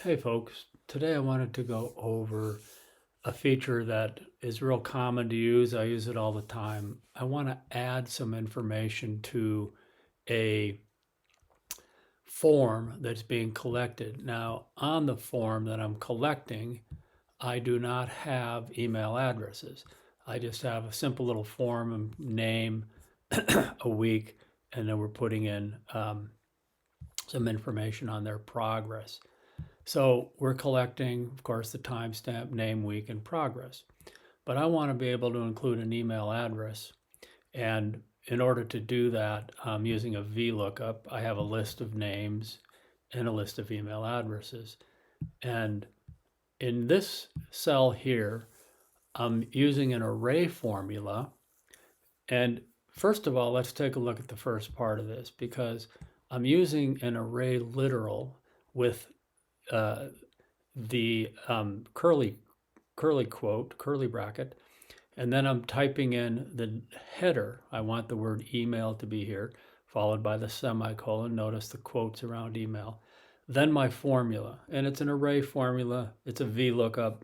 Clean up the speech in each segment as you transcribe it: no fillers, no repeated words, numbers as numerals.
Hey folks, today I wanted to go over a feature that is real common to use. I use it all the time. I want to add some information to a form that's being collected. Now, on the form that I'm collecting, I do not have email addresses. I just have a simple little form, a name, a week, and then we're putting in some information on their progress. So we're collecting, of course, the timestamp, name, week, and progress. But I want to be able to include an email address. And in order to do that, I'm using a VLOOKUP. I have a list of names and a list of email addresses. And in this cell here, I'm using an array formula. And first of all, let's take a look at the first part of this, because I'm using an array literal with the curly quote, curly bracket, and then I'm typing in the header. I want the word email to be here, followed by the semicolon. Notice the quotes around email. Then my formula, and it's an array formula. It's a VLOOKUP,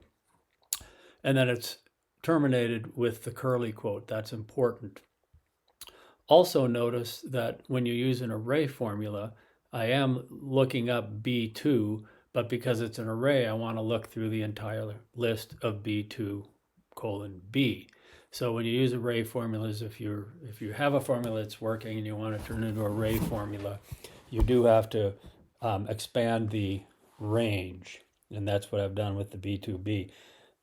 and then it's terminated with the curly quote. That's important. Also notice that when you use an array formula, I am looking up B2, but because it's an array, I want to look through the entire list of B2 colon B. So when you use array formulas, if you have a formula that's working and you want to turn it into an array formula, you do have to expand the range, and that's what I've done with the B2B.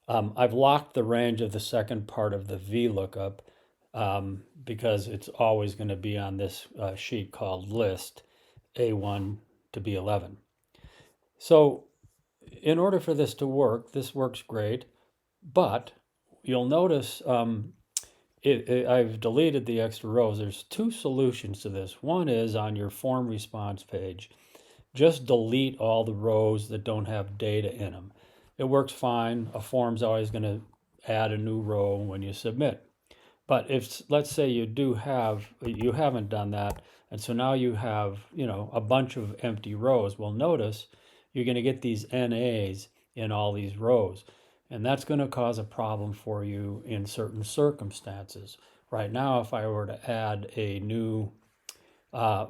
I've locked the range of the second part of the VLOOKUP because it's always going to be on this sheet called list A1 to B11. So in order for this to work, this works great, but you'll notice I've deleted the extra rows. There's two solutions to this. One is on your form response page, just delete all the rows that don't have data in them. It works fine. A form's always going to add a new row when you submit. But if, let's say you haven't done that, and so now you have, a bunch of empty rows, well, notice you're going to get these NAs in all these rows. And that's going to cause a problem for you in certain circumstances. Right now, if I were to add a new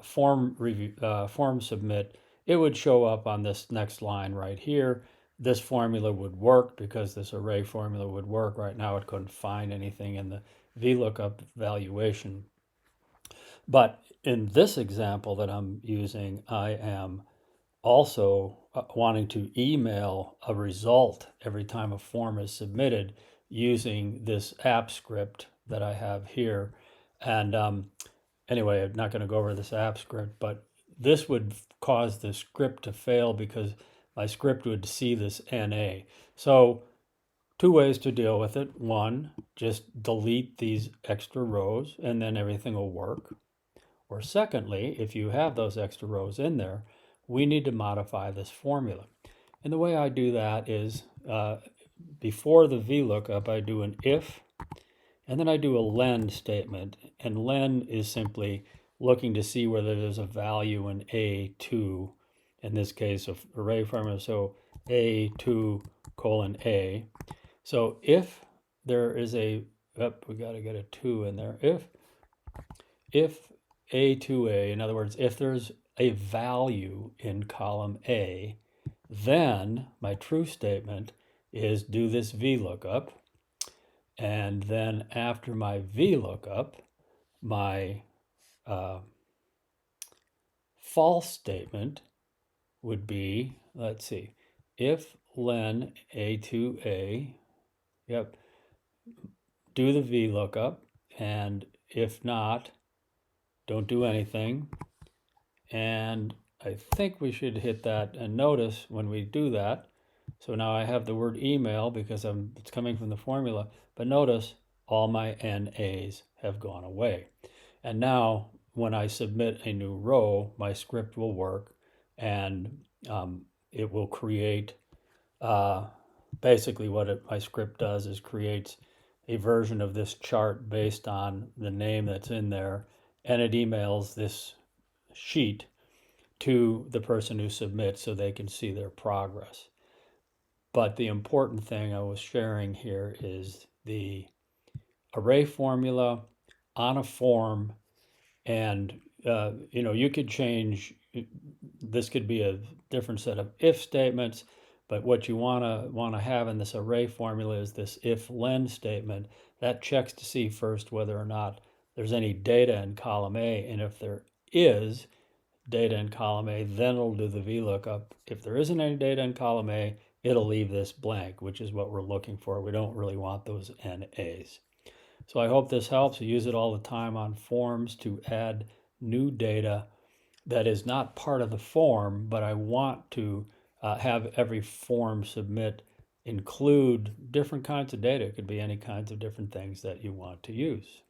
form submit, it would show up on this next line right here. This formula would work because this array formula would work. Right now, it couldn't find anything in the VLOOKUP valuation. But in this example that I'm using, I am also wanting to email a result every time a form is submitted using this app script that I have here. And anyway, I'm not going to go over this app script, but this would cause the script to fail because my script would see this NA. So two ways to deal with it. One, just delete these extra rows and then everything will work. Or secondly, if you have those extra rows in there, we need to modify this formula. And the way I do that is before the VLOOKUP, I do an if, and then I do a len statement. And len is simply looking to see whether there's a value in A2, in this case of array formula, so A2 colon A. So if there is we got to get a 2 in there. If A2A, in other words, if there's a value in column A, then my true statement is do this VLOOKUP. And then after my VLOOKUP, my false statement would be, let's see, if len A2A, do the VLOOKUP, and if not, don't do anything. And I think we should hit that, and notice when we do that, so now I have the word email because it's coming from the formula, but notice all my NAs have gone away. And now when I submit a new row, my script will work, and it will create, basically what my script does is creates a version of this chart based on the name that's in there, and it emails this sheet to the person who submits so they can see their progress. But the important thing I was sharing here is the array formula on a form, and you could change. This could be a different set of if statements, but what you want to have in this array formula is this if len statement that checks to see first whether or not there's any data in column A, and if there is data in column A, then it'll do the VLOOKUP. If there isn't any data in column A, it'll leave this blank, which is what we're looking for. We don't really want those NAs. So I hope this helps. I use it all the time on forms to add new data that is not part of the form, but I want to have every form submit include different kinds of data. It could be any kinds of different things that you want to use.